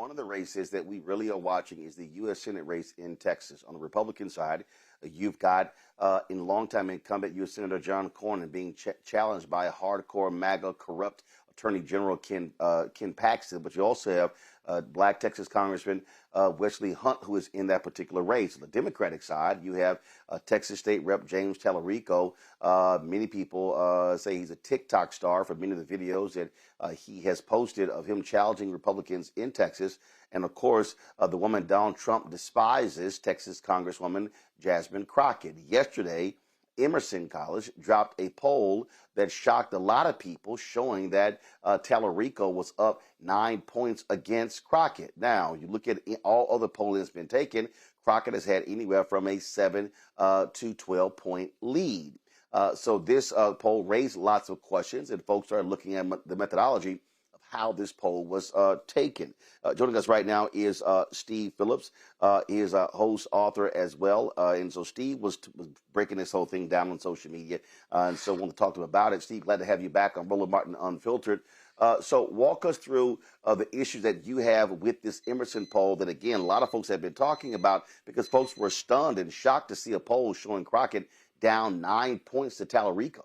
one of the races that we really are watching is the U.S. Senate race in Texas. On the Republican side, you've got in longtime incumbent U.S. Senator John Cornyn being challenged by a hardcore MAGA corrupt Attorney General Ken Paxton, but you also have Black Texas Congressman Wesley Hunt, who is in that particular race. On the Democratic side, you have Texas State Rep James Tallarico. Many people say he's a TikTok star for many of the videos that he has posted of him challenging Republicans in Texas. And of course, the woman Donald Trump despises, Texas Congresswoman Jasmine Crockett. Yesterday, Emerson College dropped a poll that shocked a lot of people, showing that Tallarico was up 9 points against Crockett. Now, you look at all other polling that's been taken, Crockett has had anywhere from a 7 to 12 point lead. So this poll raised lots of questions, and folks started looking at the methodology of how this poll was taken. Joining us right now is Steve Phillips. He is a host, author as well. And so Steve was breaking this whole thing down on social media. And so I want to talk to him about it. Steve, glad to have you back on Roland Martin Unfiltered. So walk us through the issues that you have with this Emerson poll that, again, a lot of folks have been talking about, because folks were stunned and shocked to see a poll showing Crockett down 9 points to Tallarico.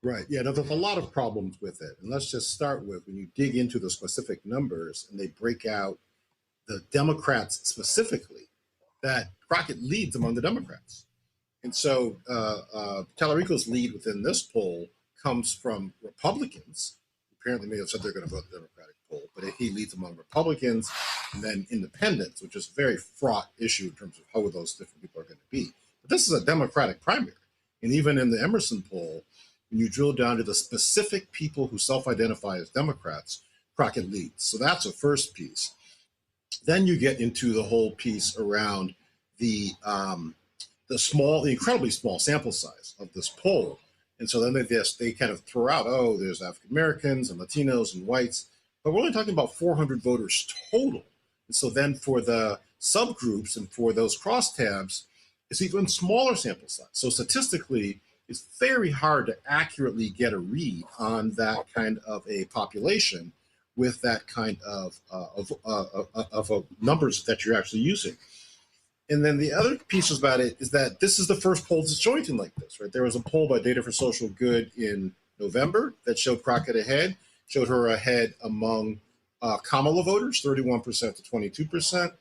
Right. Yeah, there's a lot of problems with it. And let's just start with, when you dig into the specific numbers and they break out the Democrats specifically, that Crockett leads among the Democrats. And so Tallarico's lead within this poll comes from Republicans. Apparently may have said they're going to vote the Democratic poll, but he leads among Republicans and then independents, which is a very fraught issue in terms of how those different people are going to be. But this is a Democratic primary. And even in the Emerson poll, when you drill down to the specific people who self-identify as Democrats, Crockett leads. So that's a first piece. Then you get into the whole piece around the incredibly small sample size of this poll. And so then they kind of throw out, oh, there's African Americans and Latinos and whites, but we're only talking about 400 voters total. And so then for the subgroups and for those crosstabs, it's even smaller sample size. So statistically, it's very hard to accurately get a read on that kind of a population with that kind of numbers that you're actually using. And then the other piece about it is that this is the first poll that's showing anything like this, right? There was a poll by Data for Social Good in November that showed Crockett ahead, showed her ahead among Kamala voters, 31% to 22%.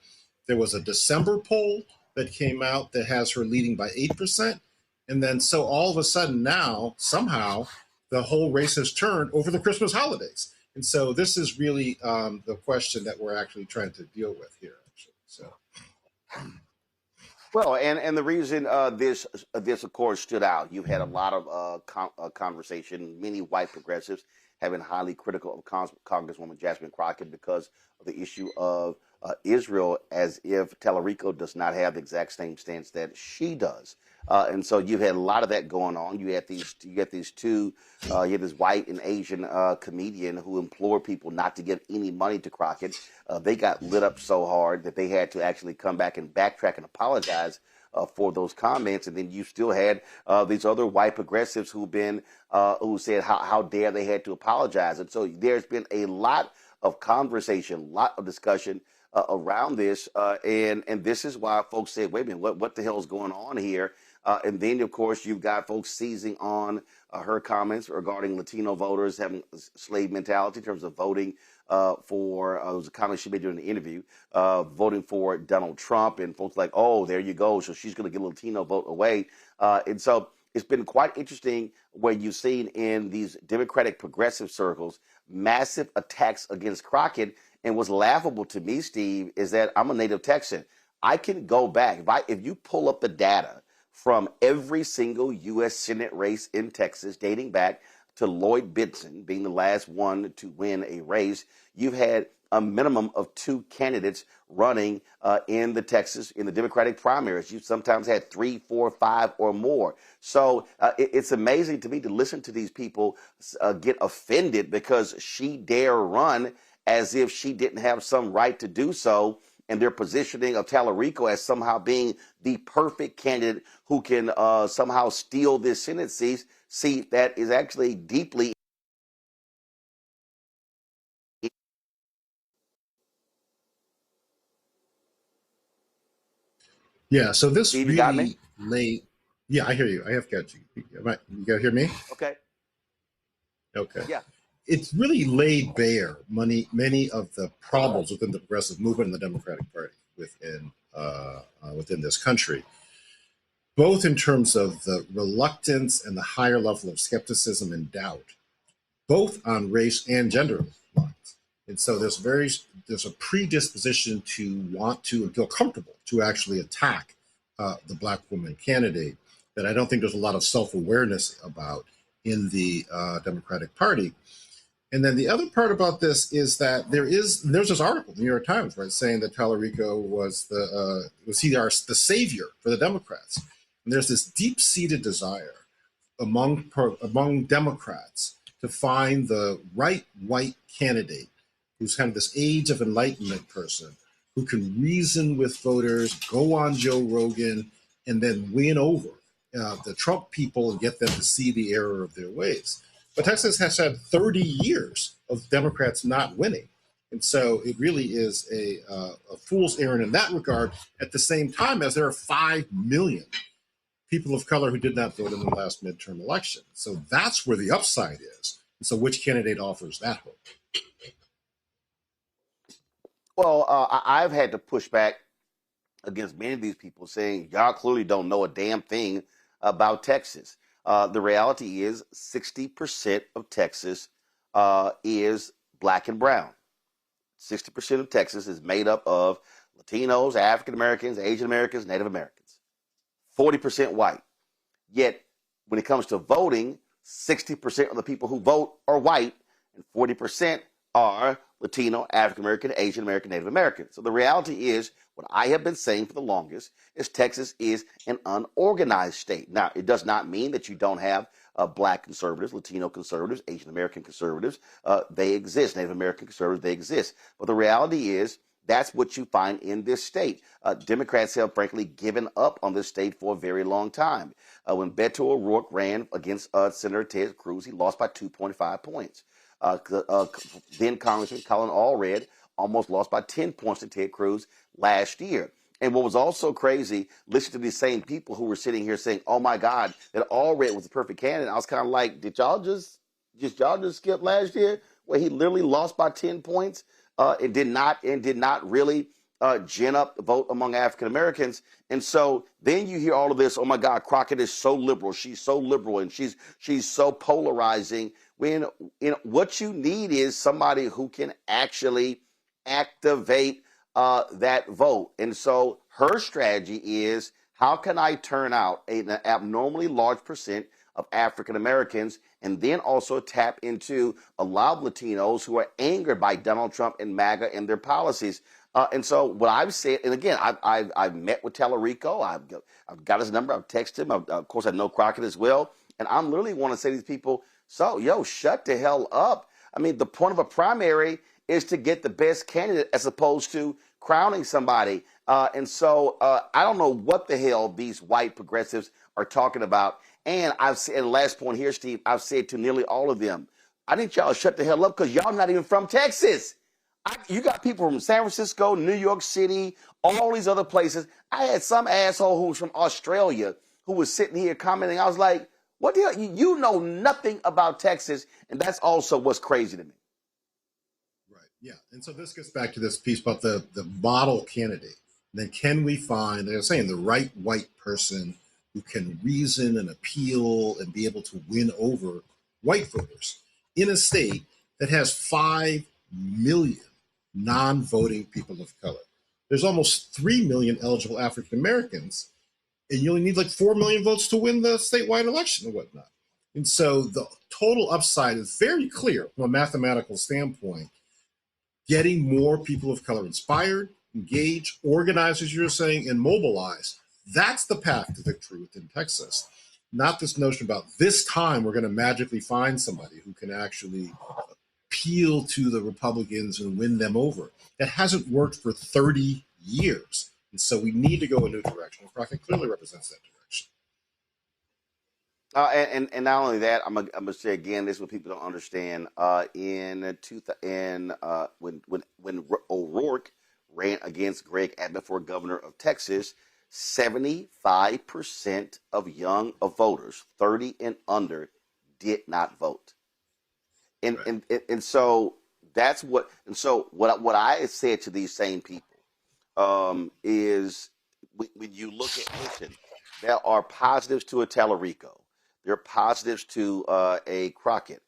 There was a December poll that came out that has her leading by 8%. And then so all of a sudden now, somehow, the whole race has turned over the Christmas holidays. And so this is really the question that we're actually trying to deal with here, actually. So. Well, and the reason this of course stood out, you've had a lot of conversation, many white progressives have been highly critical of Congresswoman Jasmine Crockett because of the issue of Israel, as if Tallarico does not have the exact same stance that she does. And so you had a lot of that going on. You had this white and Asian comedian who implored people not to give any money to Crockett. They got lit up so hard that they had to actually come back and backtrack and apologize for those comments. And then you still had these other white progressives who said how dare they had to apologize. And so there's been a lot of conversation, a lot of discussion around this. And this is why folks say, wait a minute, what the hell is going on here? And then, of course, you've got folks seizing on her comments regarding Latino voters having slave mentality in terms of voting it was a comment she made during the interview, voting for Donald Trump, and folks like, oh, there you go. So she's going to get a Latino vote away. And so it's been quite interesting where you've seen in these Democratic progressive circles massive attacks against Crockett. And what's laughable to me, Steve, is that I'm a native Texan. I can go back. If you pull up the data from every single U.S. Senate race in Texas, dating back to Lloyd Benson being the last one to win a race, you've had a minimum of 2 candidates running in the Democratic primaries. You sometimes had 3, 4, 5 or more. So it's amazing to me to listen to these people get offended because she dare run as if she didn't have some right to do so. And their positioning of Tallarico as somehow being the perfect candidate who can somehow steal this Senate seat that is actually deeply. Yeah, so this Steve, you got me? really laid. Yeah, I hear you. I have got you. You got to hear me? Okay. Okay. Yeah. It's really laid bare many of the problems within the progressive movement and the Democratic Party within this country, both in terms of the reluctance and the higher level of skepticism and doubt, both on race and gender lines. And so there's a predisposition to want to and feel comfortable to actually attack the black woman candidate that I don't think there's a lot of self-awareness about in the Democratic Party. And then the other part about this is that there's this article in the New York Times, right, saying that Tallarico was the savior for the Democrats. And there's this deep-seated desire among Democrats to find the right white candidate who's kind of this age of enlightenment person who can reason with voters, go on Joe Rogan, and then win over the Trump people and get them to see the error of their ways. But Texas has had 30 years of Democrats not winning. And so it really is a fool's errand in that regard, at the same time as there are 5 million people of color who did not vote in the last midterm election. So that's where the upside is. And so which candidate offers that hope? Well, I've had to push back against many of these people saying, y'all clearly don't know a damn thing about Texas. The reality is 60% of Texas is black and brown. 60% of Texas is made up of Latinos, African Americans, Asian Americans, Native Americans. 40% white. Yet, when it comes to voting, 60% of the people who vote are white, and 40% are Latino, African American, Asian American, Native American. So the reality is, what I have been saying for the longest is Texas is an unorganized state. Now, it does not mean that you don't have black conservatives, Latino conservatives, Asian American conservatives. They exist. Native American conservatives, they exist. But the reality is, that's what you find in this state. Democrats have, frankly, given up on this state for a very long time. When Beto O'Rourke ran against Senator Ted Cruz, he lost by 2.5 points. Then Congressman Colin Allred almost lost by 10 points to Ted Cruz last year. And what was also crazy, listen to these same people who were sitting here saying, oh my God, that Allred was the perfect candidate. I was kind of like, did y'all just skip last year where he literally lost by 10 points? It did not really gin up the vote among African Americans. And so then you hear all of this, oh my God, Crockett is so liberal. She's so liberal and she's so polarizing. When what you need is somebody who can actually activate that vote. And so her strategy is, how can I turn out an abnormally large percent of African Americans and then also tap into a lot of Latinos who are angered by Donald Trump and MAGA and their policies. And so what I've said, and again, I've met with Tallarico. I've got his number. I've texted him. Of course, I know Crockett as well. And I'm literally want to say to these people, so, shut the hell up. I mean, the point of a primary is to get the best candidate as opposed to crowning somebody. And so I don't know what the hell these white progressives are talking about. And I've said, and the last point here, Steve, I've said to nearly all of them, I need y'all to shut the hell up because y'all not even from Texas. You got people from San Francisco, New York City, all these other places. I had some asshole who was from Australia who was sitting here commenting. I was like, what the hell? You know nothing about Texas, and that's also what's crazy to me. Right. Yeah. And so this gets back to this piece about the model candidate. Then can we find, they're saying, the right white person who can reason and appeal and be able to win over white voters in a state that has 5 million non-voting people of color. There's almost 3 million eligible African Americans, and you only need like 4 million votes to win the statewide election and whatnot. And so the total upside is very clear from a mathematical standpoint. Getting more people of color inspired, engaged, organized, as you're saying, and mobilized. That's the path to victory within Texas. Not this notion about this time we're going to magically find somebody who can actually appeal to the Republicans and win them over. That hasn't worked for 30 years. And so we need to go a new direction. Crockett clearly represents that direction. And not only that, I'm gonna say again, this is what people don't understand. When O'Rourke ran against Greg Abbott for governor of Texas, 75% of voters, 30 and under, did not vote. And so that's what, and so what I said to these same people is when you look at, listen, there are positives to a Tallarico. There are positives to a Crockett.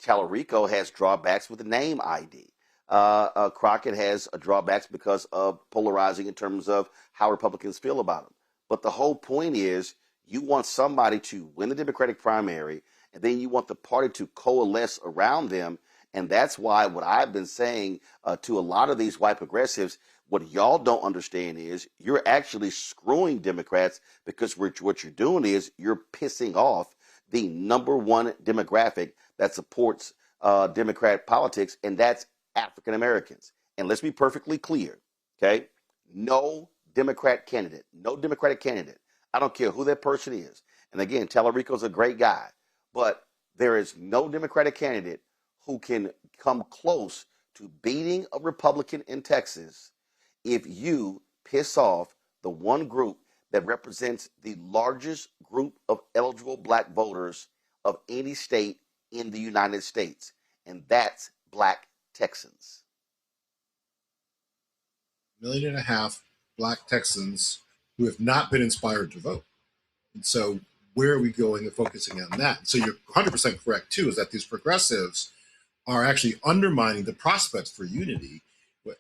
Tallarico has drawbacks with the name ID. Crockett has drawbacks because of polarizing in terms of how Republicans feel about him. But the whole point is you want somebody to win the Democratic primary, and then you want the party to coalesce around them. And that's why what I've been saying to a lot of these white progressives, what y'all don't understand is you're actually screwing Democrats, because what you're doing is you're pissing off the number one demographic that supports Democrat politics, and that's African Americans. And let's be perfectly clear, okay? No Democratic candidate, I don't care who that person is. And again, Tallarico's a great guy, but there is no Democratic candidate who can come close to beating a Republican in Texas if you piss off the one group that represents the largest group of eligible black voters of any state in the United States, and that's black Texans. 1.5 million black Texans who have not been inspired to vote. And so where are we going and focusing on that? So you're 100% correct, too, is that these progressives are actually undermining the prospects for unity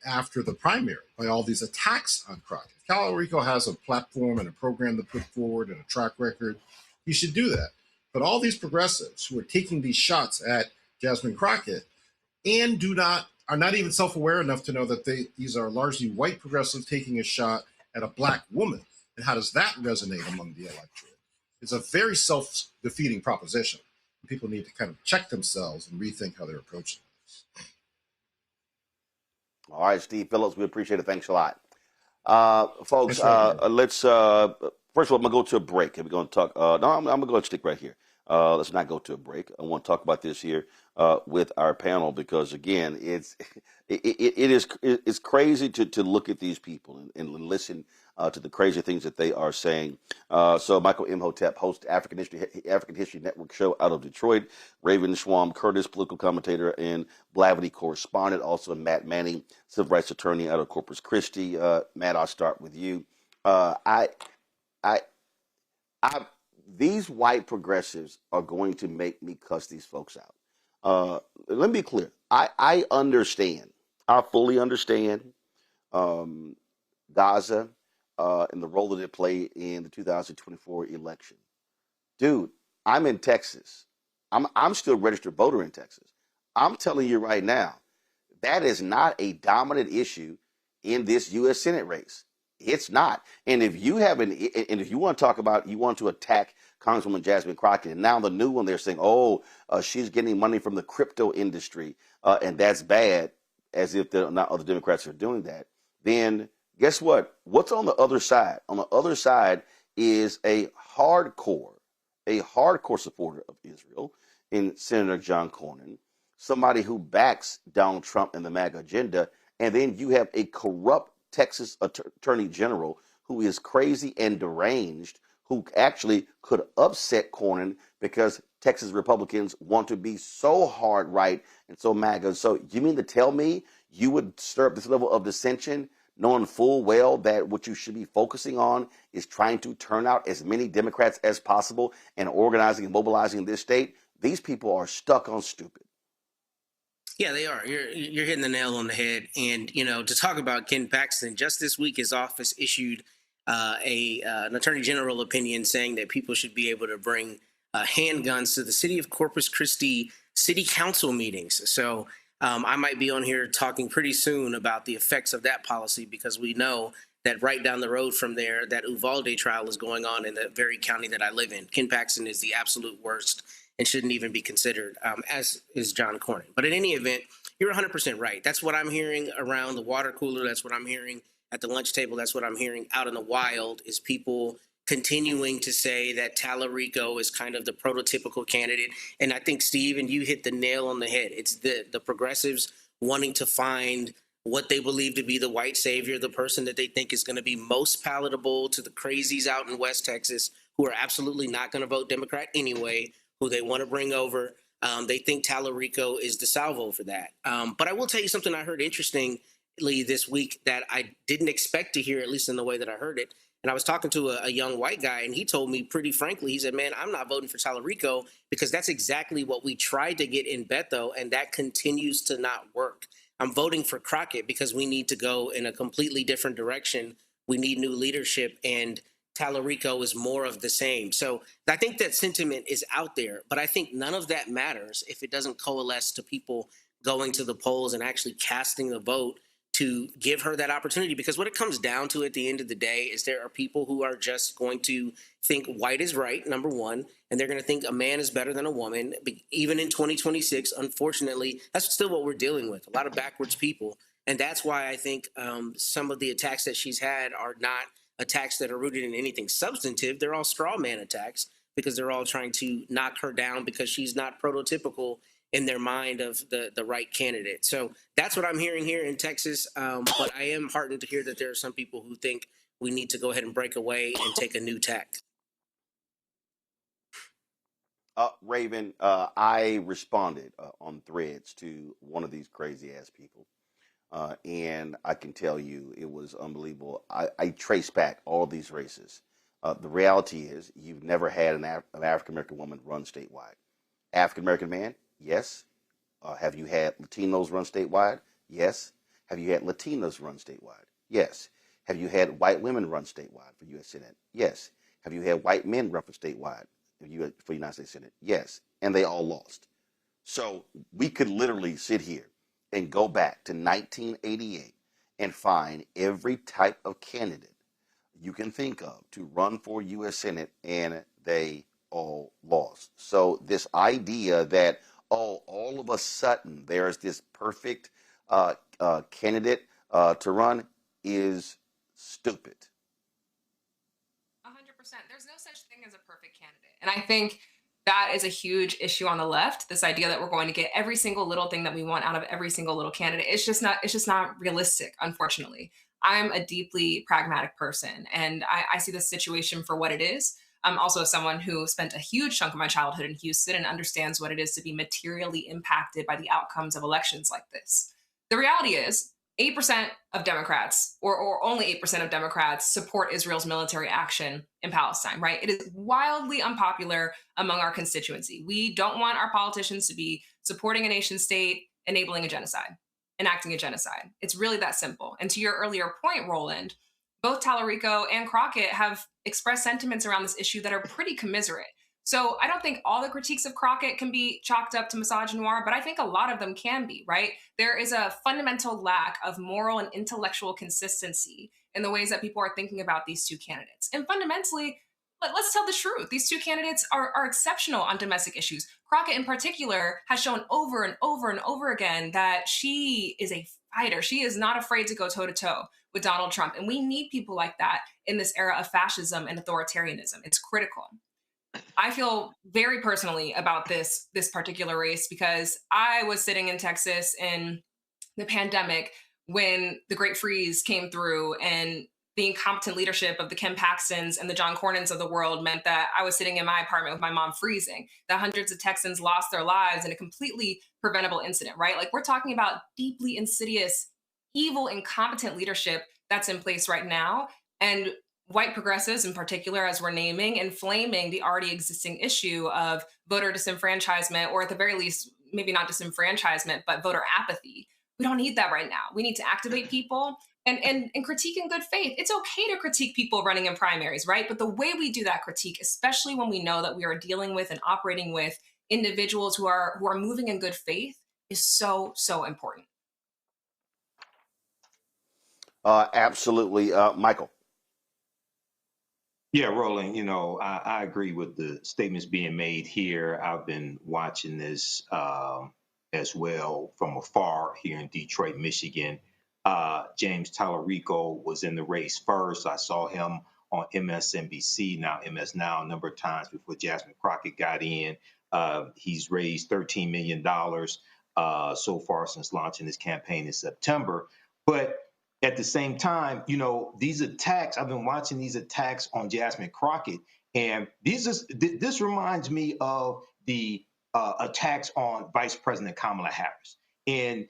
after the primary by all these attacks on Crockett. Tallarico has a platform and a program to put forward and a track record. He should do that. But all these progressives who are taking these shots at Jasmine Crockett and are not even self-aware enough to know that these are largely white progressives taking a shot at a black woman. And how does that resonate among the electorate? It's a very self-defeating proposition. People need to kind of check themselves and rethink how they're approaching this. All right, Steve Phillips, we appreciate it. Thanks a lot. Folks, let's, first of all, I'm going to go to a break. And we're going to talk, no, I'm going to go and stick right here. Let's not go to a break. I want to talk about this here with our panel, because again, it's crazy to look at these people and listen to the crazy things that they are saying. So Michael Imhotep hosts African History Network show out of Detroit. Raven Schwam Curtis, political commentator and Blavity correspondent. Also Matt Manning, civil rights attorney out of Corpus Christi. Matt, I'll start with you. These white progressives are going to make me cuss these folks out. Let me be clear. I understand. I fully understand Gaza and the role that it played in the 2024 election. Dude, I'm in Texas. I'm still a registered voter in Texas. I'm telling you right now, that is not a dominant issue in this U.S. Senate race. It's not. And if you want to talk about, you want to attack Congresswoman Jasmine Crockett, and now the new one, they're saying, she's getting money from the crypto industry, and that's bad, as if not other Democrats are doing that, then guess what? What's on the other side? On the other side is a hardcore supporter of Israel in Senator John Cornyn, somebody who backs Donald Trump and the MAGA agenda, and then you have a corrupt Texas Attorney General who is crazy and deranged, who actually could upset Cornyn because Texas Republicans want to be so hard right and so MAGA. So you mean to tell me you would stir up this level of dissension, knowing full well that what you should be focusing on is trying to turn out as many Democrats as possible and organizing and mobilizing this state? These people are stuck on stupid. Yeah, they are. You're hitting the nail on the head. And, to talk about Ken Paxton, just this week, his office issued an attorney general opinion saying that people should be able to bring handguns to the city of Corpus Christi city council meetings. So I might be on here talking pretty soon about the effects of that policy, because we know that right down the road from there, that Uvalde trial is going on in the very county that I live in. Ken Paxton is the absolute worst and shouldn't even be considered, as is John Cornyn. But in any event, you're 100% right. That's what I'm hearing around the water cooler. That's what I'm hearing at the lunch table. That's what I'm hearing out in the wild, is people continuing to say that Tallarico is kind of the prototypical candidate. And I think, Steve, and you hit the nail on the head. It's the progressives wanting to find what they believe to be the white savior, the person that they think is going to be most palatable to the crazies out in West Texas who are absolutely not going to vote Democrat anyway, who they want to bring over. They think Tallarico is the salvo for that. But I will tell you something I heard interestingly this week that I didn't expect to hear, at least in the way that I heard it. And I was talking to a young white guy, and he told me pretty frankly, he said, man, I'm not voting for Tallarico because that's exactly what we tried to get in Beto, and that continues to not work. I'm voting for Crockett because we need to go in a completely different direction. We need new leadership, and Tallarico is more of the same. So I think that sentiment is out there, but I think none of that matters if it doesn't coalesce to people going to the polls and actually casting the vote to give her that opportunity. Because what it comes down to at the end of the day is there are people who are just going to think white is right, number one, and they're going to think a man is better than a woman. Even in 2026, unfortunately, that's still what we're dealing with, a lot of backwards people. And that's why I think some of the attacks that she's had are not attacks that are rooted in anything substantive. They're all straw man attacks because they're all trying to knock her down because she's not prototypical in their mind of the right candidate. So that's what I'm hearing here in Texas. But I am heartened to hear that there are some people who think we need to go ahead and break away and take a new tack. Raven, I responded on Threads to one of these crazy ass people. And I can tell you it was unbelievable. I traced back all these races. The reality is you've never had an African-American woman run statewide. African-American man, yes. Have you had Latinos run statewide? Yes. Have you had Latinos run statewide? Yes. Have you had white women run statewide for U.S. Senate? Yes. Have you had white men run for statewide for United States Senate? Yes. And they all lost. So we could literally sit here and go back to 1988 and find every type of candidate you can think of to run for U.S. Senate, and they all lost. So this idea that, oh, all of a sudden there's this perfect candidate to run is stupid. 100%. There's no such thing as a perfect candidate. And I think that is a huge issue on the left. This idea that we're going to get every single little thing that we want out of every single little candidate. It's just not realistic, unfortunately. I'm a deeply pragmatic person, and I see this situation for what it is. I'm also someone who spent a huge chunk of my childhood in Houston and understands what it is to be materially impacted by the outcomes of elections like this. The reality is 8% of Democrats, or only 8% of Democrats, support Israel's military action in Palestine, right? It is wildly unpopular among our constituency. We don't want our politicians to be supporting a nation state, enabling a genocide, enacting a genocide. It's really that simple. And to your earlier point, Roland, both Tallarico and Crockett have expressed sentiments around this issue that are pretty commiserate. So I don't think all the critiques of Crockett can be chalked up to misogynoir, but I think a lot of them can be, right? There is a fundamental lack of moral and intellectual consistency in the ways that people are thinking about these two candidates. And fundamentally, let's tell the truth. These two candidates are exceptional on domestic issues. Crockett in particular has shown over and over and over again that she is a fighter. She is not afraid to go toe-to-toe with Donald Trump. And we need people like that in this era of fascism and authoritarianism. It's critical. I feel very personally about this particular race because I was sitting in Texas in the pandemic when the Great Freeze came through, and the incompetent leadership of the Ken Paxtons and the John Cornyn's of the world meant that I was sitting in my apartment with my mom freezing, that hundreds of Texans lost their lives in a completely preventable incident, right? Like, we're talking about deeply insidious, evil, incompetent leadership that's in place right now. And white progressives in particular, as we're naming, inflaming the already existing issue of voter disenfranchisement, or at the very least, maybe not disenfranchisement, but voter apathy. We don't need that right now. We need to activate people and critique in good faith. It's okay to critique people running in primaries, right? But the way we do that critique, especially when we know that we are dealing with and operating with individuals who are moving in good faith, is so, so important. Absolutely. Michael. Yeah, Roland, I agree with the statements being made here. I've been watching this as well from afar here in Detroit, Michigan. James Tallarico was in the race first. I saw him on MSNBC, now MS Now, a number of times before Jasmine Crockett got in. He's raised $13 million so far since launching his campaign in September. But at the same time, you know, these attacks, I've been watching these attacks on Jasmine Crockett, and this reminds me of the attacks on Vice President Kamala Harris. And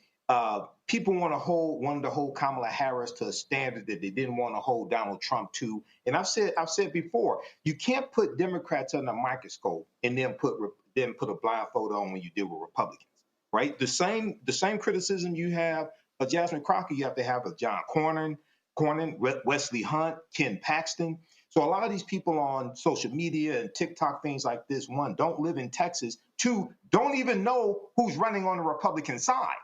people wanted to hold Kamala Harris to a standard that they didn't want to hold Donald Trump to. And I've said before, you can't put Democrats under a microscope and then put a blindfold on when you deal with Republicans, right? The same criticism you have of Jasmine Crockett, you have to have of John Cornyn, Wesley Hunt, Ken Paxton. So a lot of these people on social media and TikTok, things like this, one, don't live in Texas. Two, don't even know who's running on the Republican side,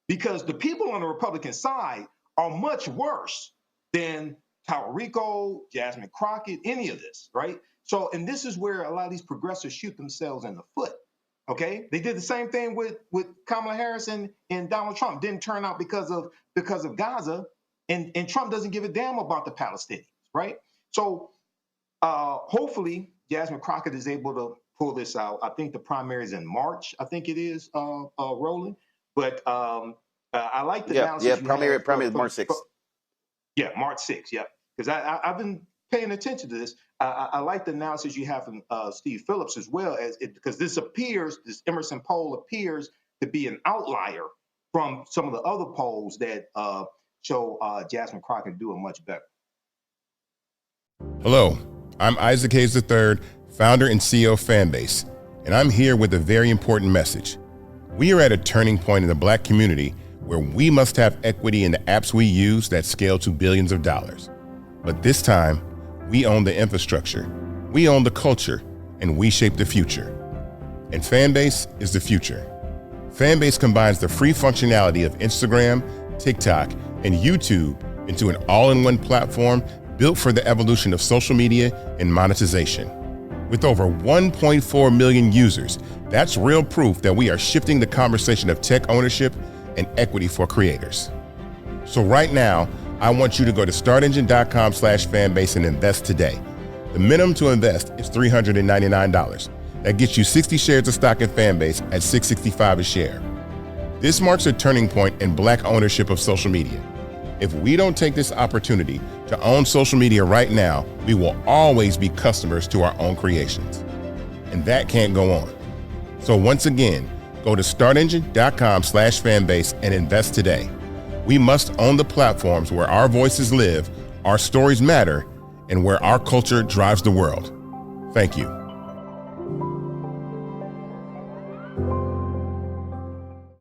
because the people on the Republican side are much worse than Talarico, Jasmine Crockett, any of this, right? So, and this is where a lot of these progressives shoot themselves in the foot. Okay, they did the same thing with Kamala Harris and Donald Trump. Didn't turn out because of Gaza, and Trump doesn't give a damn about the Palestinians, right? So hopefully Jasmine Crockett is able to pull this out. I think the primary is in March. I think it is, Roland. But I like the analysis. Yeah, primary is March 6th. Yeah, March 6th. Yeah, because I've been paying attention to this. I like the analysis you have from Steve Phillips as well, because this Emerson poll appears to be an outlier from some of the other polls that show Jasmine Crockett doing much better. Hello, I'm Isaac Hayes III, founder and CEO of Fanbase, and I'm here with a very important message. We are at a turning point in the Black community where we must have equity in the apps we use that scale to billions of dollars. But this time, we own the infrastructure, we own the culture, and we shape the future. And Fanbase is the future. Fanbase combines the free functionality of Instagram, TikTok, and YouTube into an all-in-one platform built for the evolution of social media and monetization. With over 1.4 million users, that's real proof that we are shifting the conversation of tech ownership and equity for creators. So right now, I want you to go to startengine.com/fanbase and invest today. The minimum to invest is $399. That gets you 60 shares of stock in Fanbase at $665 a share. This marks a turning point in Black ownership of social media. If we don't take this opportunity to own social media right now, we will always be customers to our own creations. And that can't go on. So once again, go to startengine.com/fanbase and invest today. We must own the platforms where our voices live, our stories matter, and where our culture drives the world. Thank you.